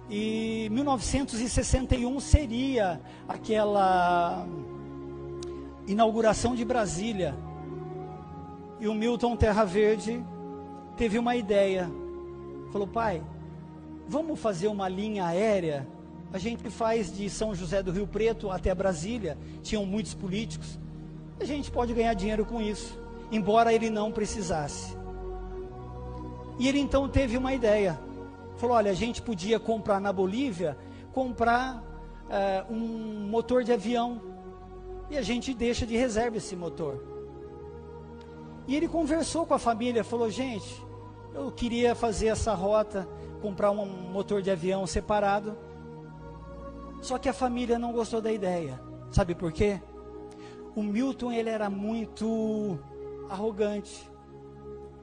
E 1961 seria aquela inauguração de Brasília. E o Milton Terra Verde teve uma ideia. Falou: pai, vamos fazer uma linha aérea? A gente faz de São José do Rio Preto até Brasília. Tinham muitos políticos. A gente pode ganhar dinheiro com isso, embora ele não precisasse. E ele então teve uma ideia. Falou: olha, a gente podia comprar na Bolívia, comprar um motor de avião, e a gente deixa de reserva esse motor. E ele conversou com a família, falou: gente, eu queria fazer essa rota, comprar um motor de avião separado. Só que a família não gostou da ideia. Sabe por quê? O Milton, ele era muito arrogante.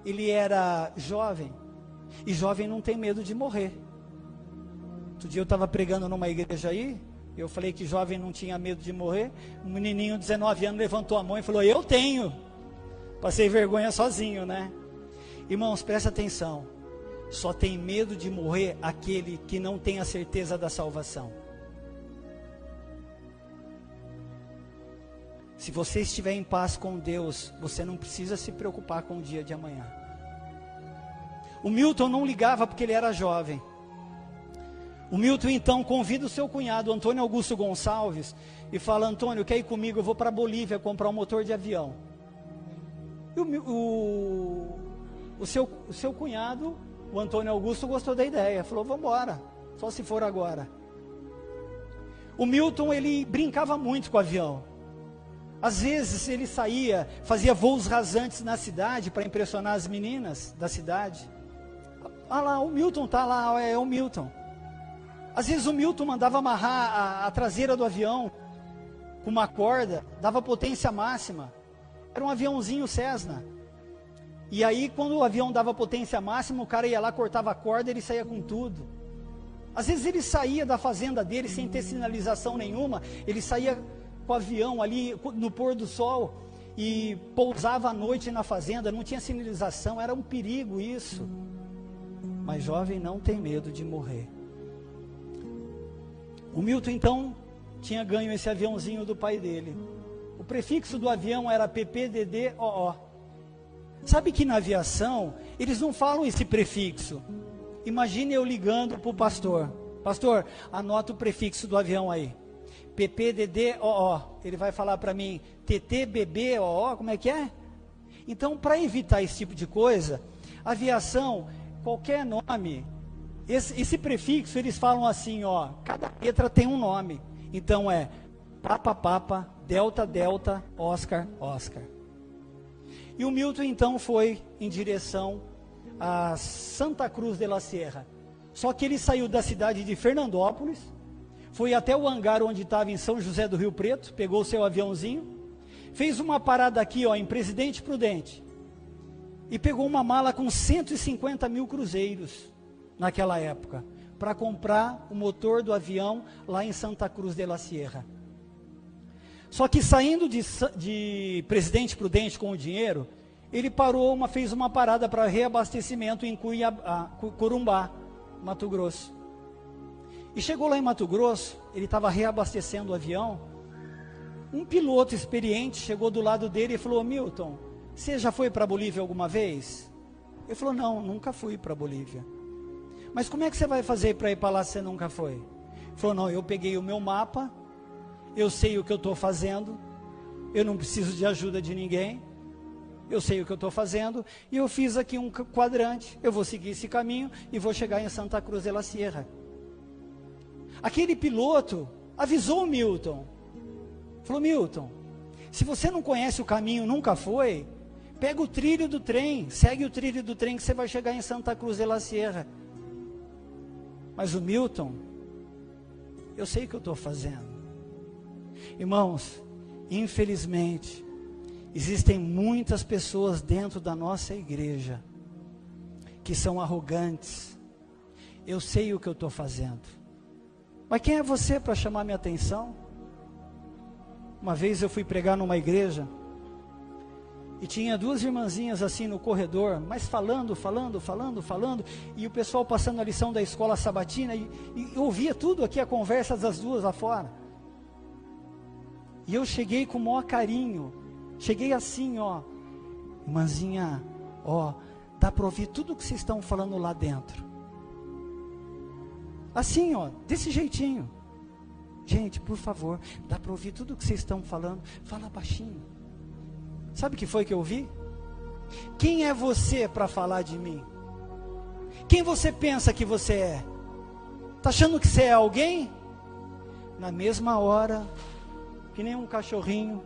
Ele era jovem. E jovem não tem medo de morrer. Outro dia eu estava pregando numa igreja aí, eu falei que jovem não tinha medo de morrer. Um menininho de 19 anos levantou a mão e falou: eu tenho. Passei vergonha sozinho, né? Irmãos, presta atenção. Só tem medo de morrer aquele que não tem a certeza da salvação. Se você estiver em paz com Deus, você não precisa se preocupar com o dia de amanhã. O Milton não ligava porque ele era jovem. O Milton então convida o seu cunhado, Antônio Augusto Gonçalves, e fala: Antônio, quer ir comigo? Eu vou para a Bolívia comprar um motor de avião. E o seu cunhado, o Antônio Augusto, gostou da ideia, falou: vamos embora, só se for agora. O Milton, ele brincava muito com o avião. Às vezes ele saía, fazia voos rasantes na cidade para impressionar as meninas da cidade. Ah lá, o Milton está lá, é o Milton. Às vezes o Milton mandava amarrar a traseira do avião com uma corda, dava potência máxima. Era um aviãozinho Cessna. E aí quando o avião dava potência máxima, o cara ia lá, cortava a corda, ele saía com tudo. Às vezes ele saía da fazenda dele sem ter sinalização nenhuma, ele saía com o avião ali no pôr do sol e pousava à noite na fazenda, não tinha sinalização, era um perigo isso. Mas jovem não tem medo de morrer. O Milton então tinha ganho esse aviãozinho do pai dele. O prefixo do avião era PPDD-OO. Sabe que na aviação eles não falam esse prefixo. Imagine eu ligando para o pastor: pastor, anota o prefixo do avião aí, PPDD-OO. Ele vai falar para mim TTBB-OO, como é que é? Então, para evitar esse tipo de coisa, aviação, qualquer nome, esse prefixo eles falam assim, ó, cada letra tem um nome. Então é Papa, Papa, Delta, Delta, Oscar, Oscar. E o Milton então foi em direção a Santa Cruz de la Sierra. Só que ele saiu da cidade de Fernandópolis, foi até o hangar onde estava em São José do Rio Preto, pegou o seu aviãozinho, fez uma parada aqui, ó, em Presidente Prudente, e pegou uma mala com 150 mil cruzeiros naquela época, para comprar o motor do avião lá em Santa Cruz de la Sierra. Só que saindo de Presidente Prudente com o dinheiro, ele fez uma parada para reabastecimento em Corumbá, Mato Grosso. E chegou lá em Mato Grosso, ele estava reabastecendo o avião, um piloto experiente chegou do lado dele e falou: Milton, você já foi para a Bolívia alguma vez? Ele falou: não, nunca fui para a Bolívia. Mas como é que você vai fazer para ir para lá se você nunca foi? Ele falou: não, eu peguei o meu mapa, eu sei o que eu estou fazendo, eu não preciso de ajuda de ninguém, eu sei o que eu estou fazendo, e eu fiz aqui um quadrante, eu vou seguir esse caminho e vou chegar em Santa Cruz de la Sierra. Aquele piloto avisou o Milton, falou: Milton, se você não conhece o caminho, nunca foi, pega o trilho do trem, segue o trilho do trem que você vai chegar em Santa Cruz de la Sierra. Mas o Milton, eu sei o que eu estou fazendo. Irmãos, infelizmente, existem muitas pessoas dentro da nossa igreja que são arrogantes. Eu sei o que eu estou fazendo. Mas quem é você para chamar minha atenção? Uma vez eu fui pregar numa igreja E tinha duas irmãzinhas assim no corredor, mas falando, e o pessoal passando a lição da escola sabatina, e eu ouvia tudo aqui, a conversa das duas lá fora. E eu cheguei com o maior carinho, cheguei assim, ó, irmãzinha, ó, dá para ouvir tudo que vocês estão falando lá dentro. Assim, ó, desse jeitinho. Gente, por favor, dá para ouvir tudo que vocês estão falando, fala baixinho. Sabe o que foi que eu ouvi? Quem é você para falar de mim? Quem você pensa que você é? Está achando que você é alguém? Na mesma hora, que nem um cachorrinho,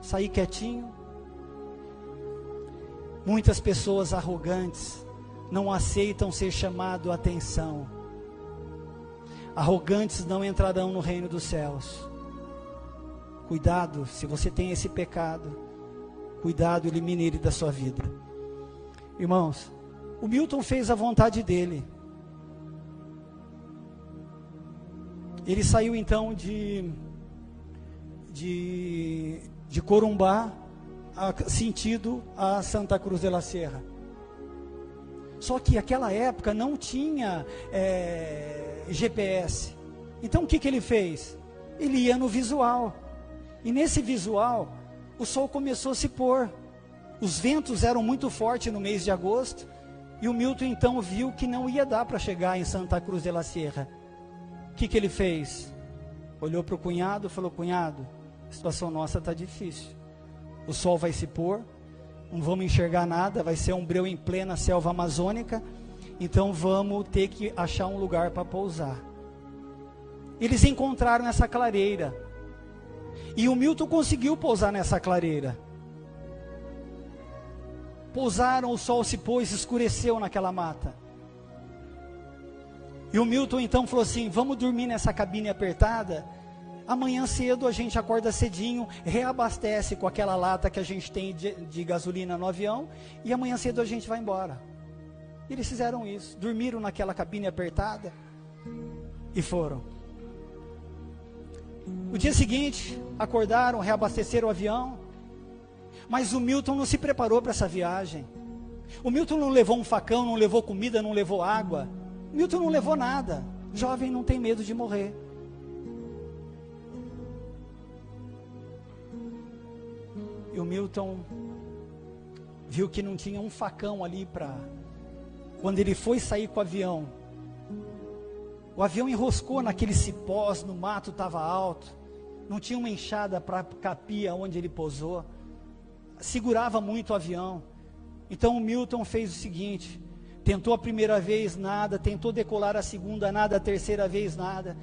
saí quietinho. Muitas pessoas arrogantes não aceitam ser chamado a atenção. Arrogantes não entrarão no reino dos céus. Cuidado, se você tem esse pecado, cuidado, elimine ele da sua vida. Irmãos, o Milton fez a vontade dele. Ele saiu então de Corumbá, sentido a Santa Cruz de la Sierra. Só que naquela época não tinha GPS. Então o que ele fez? Ele ia no visual. E nesse visual, o sol começou a se pôr. Os ventos eram muito fortes no mês de agosto. E o Milton então viu que não ia dar para chegar em Santa Cruz de la Sierra. O que ele fez? Olhou para o cunhado e falou: cunhado, a situação nossa está difícil. O sol vai se pôr, não vamos enxergar nada, vai ser um breu em plena selva amazônica, então vamos ter que achar um lugar para pousar. Eles encontraram essa clareira, e o Milton conseguiu pousar nessa clareira. Pousaram, o sol se pôs, escureceu naquela mata. E o Milton então falou assim: vamos dormir nessa cabine apertada? Amanhã cedo a gente acorda cedinho, reabastece com aquela lata que a gente tem de gasolina no avião, e amanhã cedo a gente vai embora. E eles fizeram isso, dormiram naquela cabine apertada e foram. No dia seguinte, acordaram, reabasteceram o avião, mas o Milton não se preparou para essa viagem. O Milton não levou um facão, não levou comida, não levou água. O Milton não levou nada. Jovem não tem medo de morrer. E o Milton viu que não tinha um facão ali para... Quando ele foi sair com o avião enroscou naquele cipós, no mato estava alto, não tinha uma enxada para capir onde ele pousou, segurava muito o avião. Então o Milton fez o seguinte: tentou a primeira vez, nada, tentou decolar a segunda, nada, a terceira vez, nada.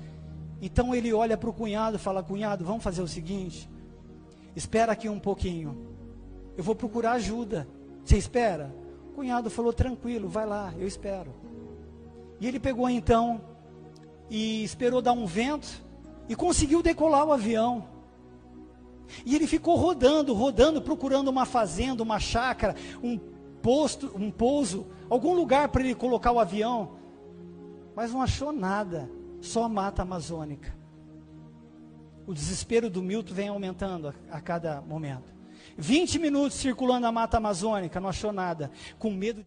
Então ele olha para o cunhado e fala: cunhado, vamos fazer o seguinte, espera aqui um pouquinho, eu vou procurar ajuda, você espera? O cunhado falou: tranquilo, vai lá, eu espero. E ele pegou então, e esperou dar um vento, e conseguiu decolar o avião. E ele ficou rodando, procurando uma fazenda, uma chácara, um pouso, algum lugar para ele colocar o avião, mas não achou nada, só mata amazônica. O desespero do Milton vem aumentando a cada momento. 20 minutos circulando a mata amazônica, não achou nada, com medo.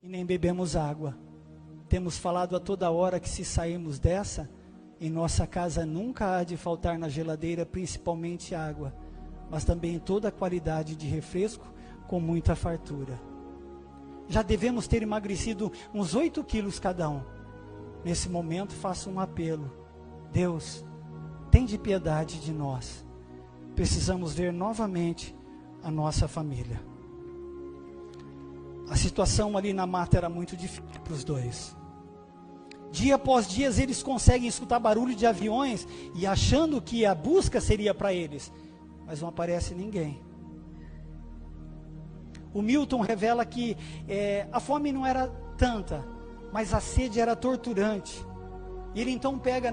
E nem bebemos água. Temos falado a toda hora que se sairmos dessa, em nossa casa nunca há de faltar na geladeira, principalmente água, mas também toda a qualidade de refresco com muita fartura. já devemos ter emagrecido uns 8 quilos cada um. Nesse momento faço um apelo. Deus, tem de piedade de nós. Precisamos ver novamente a nossa família. A situação ali na mata era muito difícil para os dois. Dia após dia eles conseguem escutar barulho de aviões e achando que a busca seria para eles, mas não aparece ninguém. O Milton revela que a fome não era tanta, mas a sede era torturante. E ele então pega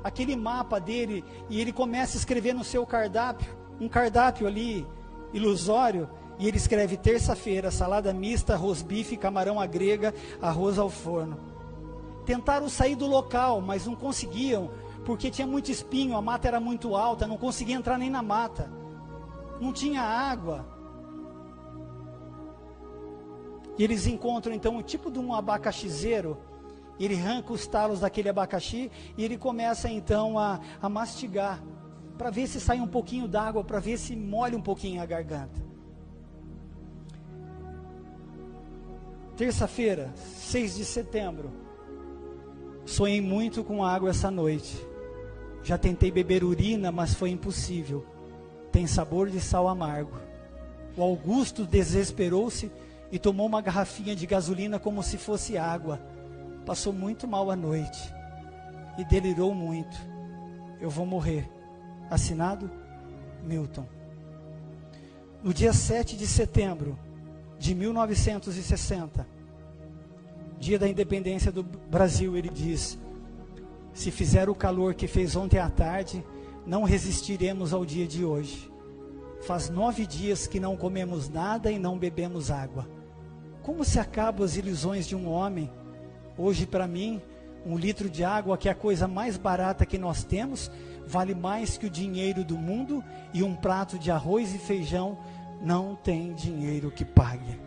aquele mapa dele e ele começa a escrever no seu cardápio, um cardápio ali ilusório, e ele escreve: terça-feira, salada mista, arroz bife, camarão à grega, arroz ao forno. Tentaram sair do local, mas não conseguiam, porque tinha muito espinho, a mata era muito alta, não conseguia entrar nem na mata, não tinha água. E eles encontram então um tipo de um abacaxizeiro, ele arranca os talos daquele abacaxi, e ele começa então a mastigar, para ver se sai um pouquinho d'água, para ver se molha um pouquinho a garganta. Terça-feira, 6 de setembro, sonhei muito com água essa noite. Já tentei beber urina, mas foi impossível. Tem sabor de sal amargo. O Augusto desesperou-se e tomou uma garrafinha de gasolina como se fosse água. Passou muito mal a noite e delirou muito. Eu vou morrer. Assinado, Milton. No dia 7 de setembro de 1960, dia da independência do Brasil, ele diz: se fizer o calor que fez ontem à tarde, não resistiremos ao dia de hoje. Faz 9 dias que não comemos nada e não bebemos água. Como se acabam as ilusões de um homem? Hoje, para mim, 1 litro de água, que é a coisa mais barata que nós temos, vale mais que o dinheiro do mundo, e um prato de arroz e feijão não tem dinheiro que pague.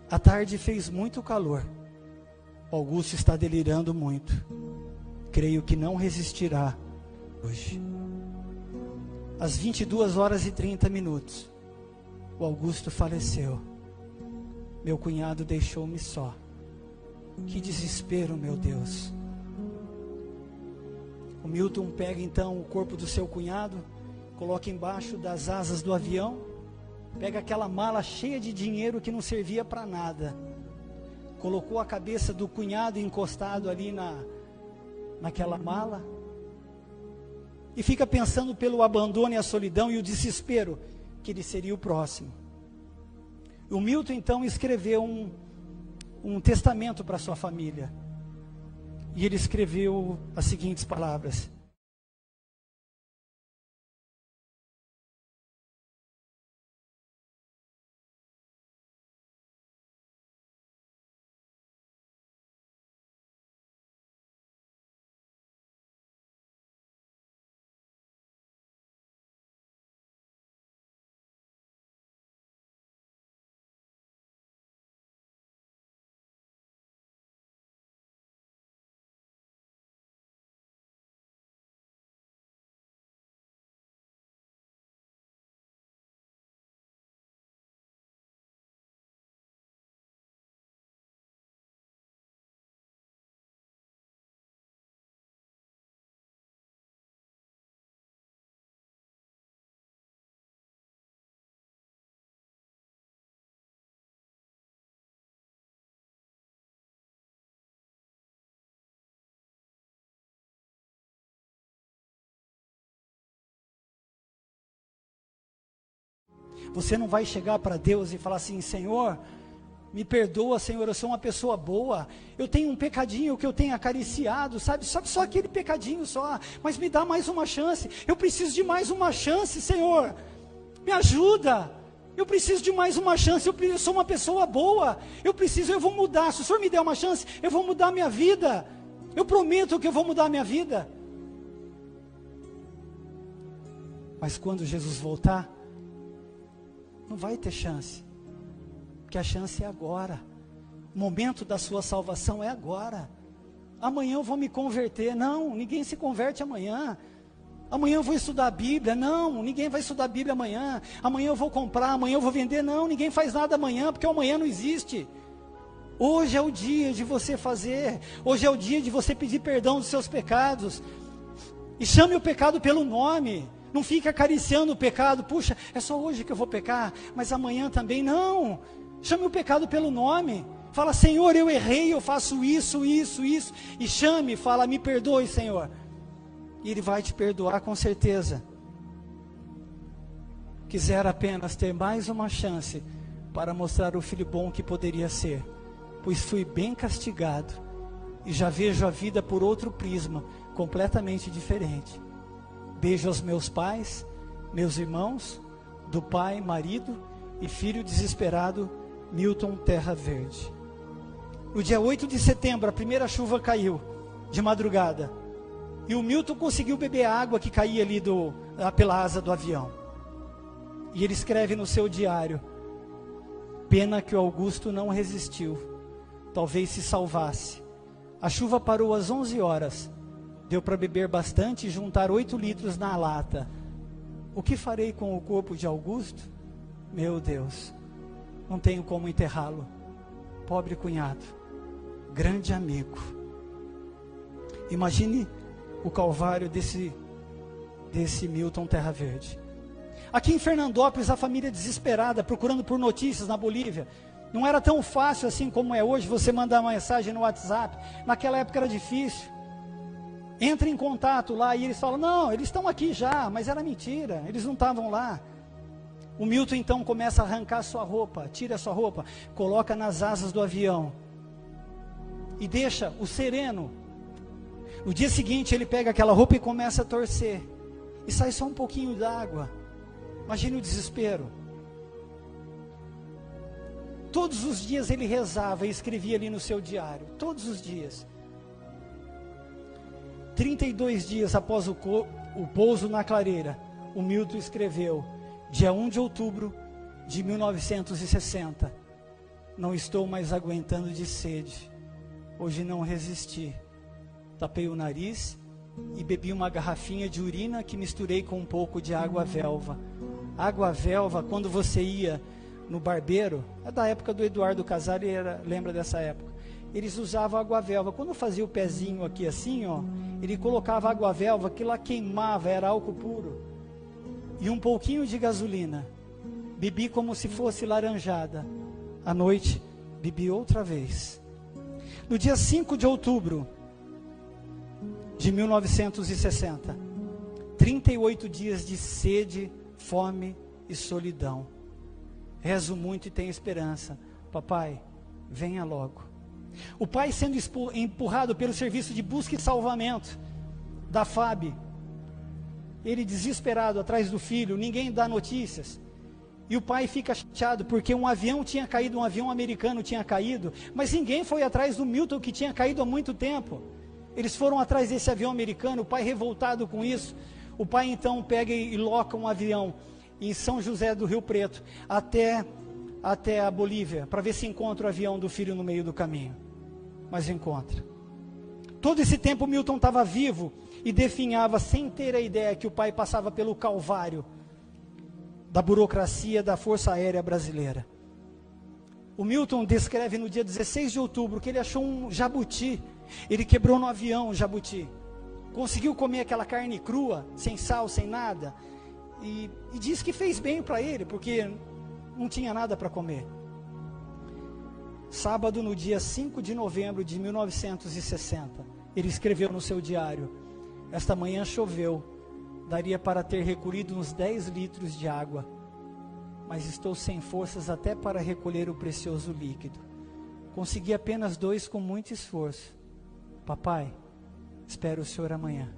A tarde fez muito calor. Augusto está delirando muito. Creio que não resistirá hoje. Às 22h30, o Augusto faleceu. Meu cunhado deixou-me só. Que desespero, meu Deus. O Milton pega então o corpo do seu cunhado, coloca embaixo das asas do avião, pega aquela mala cheia de dinheiro que não servia para nada, colocou a cabeça do cunhado encostado ali naquela mala, e fica pensando pelo abandono e a solidão e o desespero, que ele seria o próximo. O Milton então escreveu um testamento para sua família, e ele escreveu as seguintes palavras: Você não vai chegar para Deus e falar assim: Senhor, me perdoa, Senhor, eu sou uma pessoa boa, eu tenho um pecadinho que eu tenho acariciado, sabe só aquele pecadinho só, mas me dá mais uma chance, eu preciso de mais uma chance, Senhor, me ajuda, eu preciso de mais uma chance, eu sou uma pessoa boa, eu vou mudar, se o Senhor me der uma chance, eu vou mudar a minha vida, eu prometo que eu vou mudar a minha vida. Mas quando Jesus voltar, não vai ter chance, porque a chance é agora, o momento da sua salvação é agora. Amanhã eu vou me converter. Não, ninguém se converte amanhã. Amanhã eu vou estudar a Bíblia. Não, ninguém vai estudar a Bíblia amanhã. Amanhã eu vou comprar, amanhã eu vou vender. Não, ninguém faz nada amanhã, porque o amanhã não existe. Hoje é o dia de você fazer. Hoje é o dia de você pedir perdão dos seus pecados. E chame o pecado pelo nome. Não fique acariciando o pecado. Puxa, é só hoje que eu vou pecar, mas amanhã também. Não. Chame o pecado pelo nome. Fala, Senhor, eu errei, eu faço isso. E chame, fala, me perdoe, Senhor. E Ele vai te perdoar com certeza. Quisera apenas ter mais uma chance para mostrar o filho bom que poderia ser, pois fui bem castigado e já vejo a vida por outro prisma, completamente diferente. Beijo aos meus pais, meus irmãos, do pai, marido e filho desesperado, Milton Terra Verde. No dia 8 de setembro, a primeira chuva caiu, de madrugada. E o Milton conseguiu beber a água que caía ali pela asa do avião. E ele escreve no seu diário: pena que o Augusto não resistiu, talvez se salvasse. A chuva parou às 11 horas, deu para beber bastante e juntar 8 litros na lata. O que farei com o corpo de Augusto? Meu Deus, não tenho como enterrá-lo. Pobre cunhado, grande amigo. Imagine o calvário desse Milton Terra Verde. Aqui em Fernandópolis, a família desesperada, procurando por notícias na Bolívia. Não era tão fácil assim como é hoje, você mandar uma mensagem no WhatsApp. Naquela época era difícil. Entra em contato lá e eles falam, não, eles estão aqui já, mas era mentira, eles não estavam lá. O Milton então começa a arrancar sua roupa, tira a sua roupa, coloca nas asas do avião e deixa o sereno. No dia seguinte ele pega aquela roupa e começa a torcer, e sai só um pouquinho d'água. Imagine o desespero. Todos os dias ele rezava e escrevia ali no seu diário, todos os dias. 32 dias após o pouso na clareira, o Milton escreveu: dia 1 de outubro de 1960, não estou mais aguentando de sede, hoje não resisti, tapei o nariz e bebi uma garrafinha de urina que misturei com um pouco de água velva. Água velva, quando você ia no barbeiro, é da época do Eduardo Casari, lembra dessa época, eles usavam água velva. Quando fazia o pezinho aqui assim, ó, ele colocava água velva, que lá queimava, era álcool puro, e um pouquinho de gasolina. Bebi como se fosse laranjada. À noite, bebi outra vez. No dia 5 de outubro de 1960, 38 dias de sede, fome e solidão. Rezo muito e tenho esperança. Papai, venha logo. O pai sendo empurrado pelo serviço de busca e salvamento da FAB. Ele desesperado atrás do filho, ninguém dá notícias. E o pai fica chateado porque um avião tinha caído, um avião americano tinha caído, mas ninguém foi atrás do Milton que tinha caído há muito tempo. Eles foram atrás desse avião americano, o pai revoltado com isso. O pai então pega e loca um avião em São José do Rio Preto até a Bolívia, para ver se encontra o avião do filho no meio do caminho. Mas encontra. Todo esse tempo Milton estava vivo e definhava sem ter a ideia que o pai passava pelo calvário da burocracia da Força Aérea Brasileira. O Milton descreve no dia 16 de outubro que ele achou um jabuti. Ele quebrou no avião o jabuti. Conseguiu comer aquela carne crua, sem sal, sem nada. E disse que fez bem para ele, porque não tinha nada para comer. Sábado, no dia 5 de novembro de 1960, ele escreveu no seu diário: esta manhã choveu, daria para ter recolhido uns 10 litros de água, mas estou sem forças até para recolher o precioso líquido. Consegui apenas 2 com muito esforço. Papai, espero o senhor amanhã.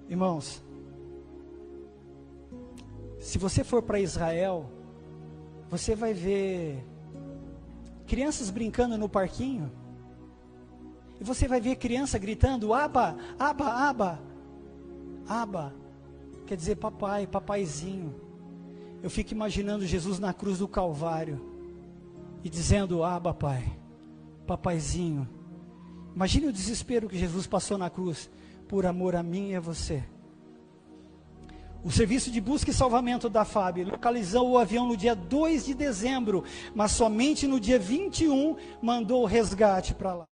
Irmãos, se você for para Israel, você vai ver crianças brincando no parquinho, e você vai ver criança gritando: Aba, Aba, Aba. Aba quer dizer papai, papaizinho. Eu fico imaginando Jesus na cruz do Calvário e dizendo: Aba, pai, papaizinho. Imagine o desespero que Jesus passou na cruz por amor a mim e a você. O serviço de busca e salvamento da FAB localizou o avião no dia 2 de dezembro, mas somente no dia 21 mandou o resgate para lá.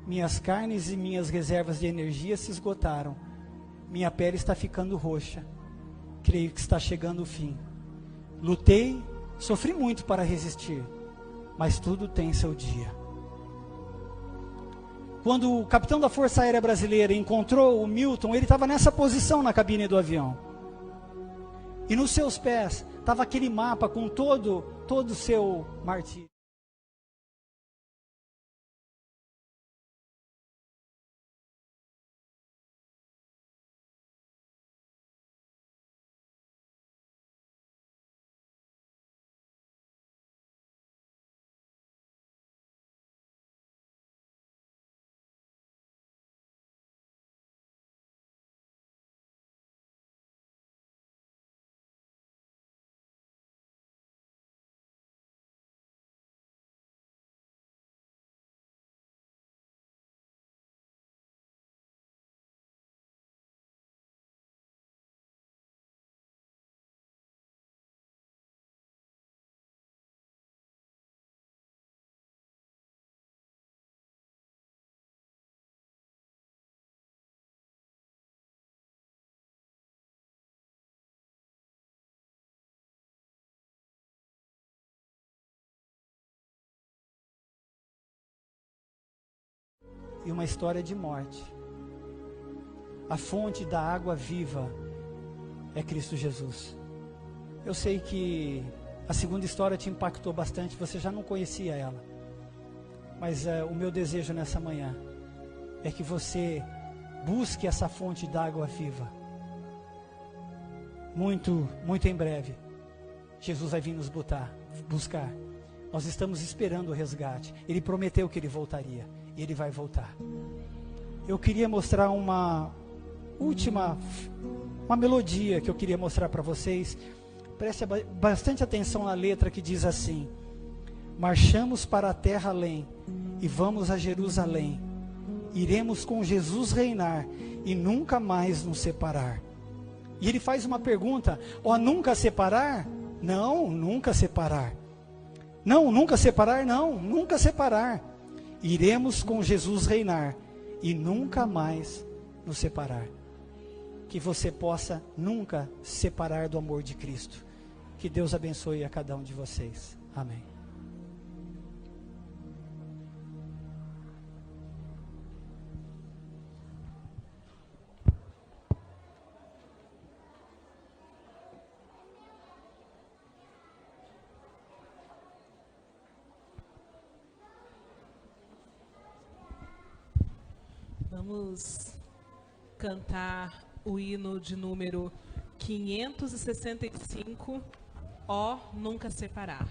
Minhas carnes e minhas reservas de energia se esgotaram. Minha pele está ficando roxa. Creio que está chegando o fim. Lutei, sofri muito para resistir, mas tudo tem seu dia. Quando o capitão da Força Aérea Brasileira encontrou o Milton, ele estava nessa posição na cabine do avião. E nos seus pés estava aquele mapa com todo o seu martírio. E uma história de morte. A fonte da água viva é Cristo Jesus. Eu sei que a segunda história te impactou bastante, você já não conhecia ela. Mas o meu desejo nessa manhã é que você busque essa fonte da água viva. Muito em breve, Jesus vai vir nos buscar. Nós estamos esperando o resgate. Ele prometeu que ele voltaria. E ele vai voltar. Eu queria mostrar uma melodia que eu queria mostrar para vocês. Preste bastante atenção na letra que diz assim: marchamos para a terra além e vamos a Jerusalém. Iremos com Jesus reinar e nunca mais nos separar. E ele faz uma pergunta: nunca separar? Não, nunca separar. Não, nunca separar? Não, nunca separar. Iremos com Jesus reinar e nunca mais nos separar. Que você possa nunca se separar do amor de Cristo. Que Deus abençoe a cada um de vocês. Amém. Vamos cantar o hino de número 565, Ó Nunca Separar.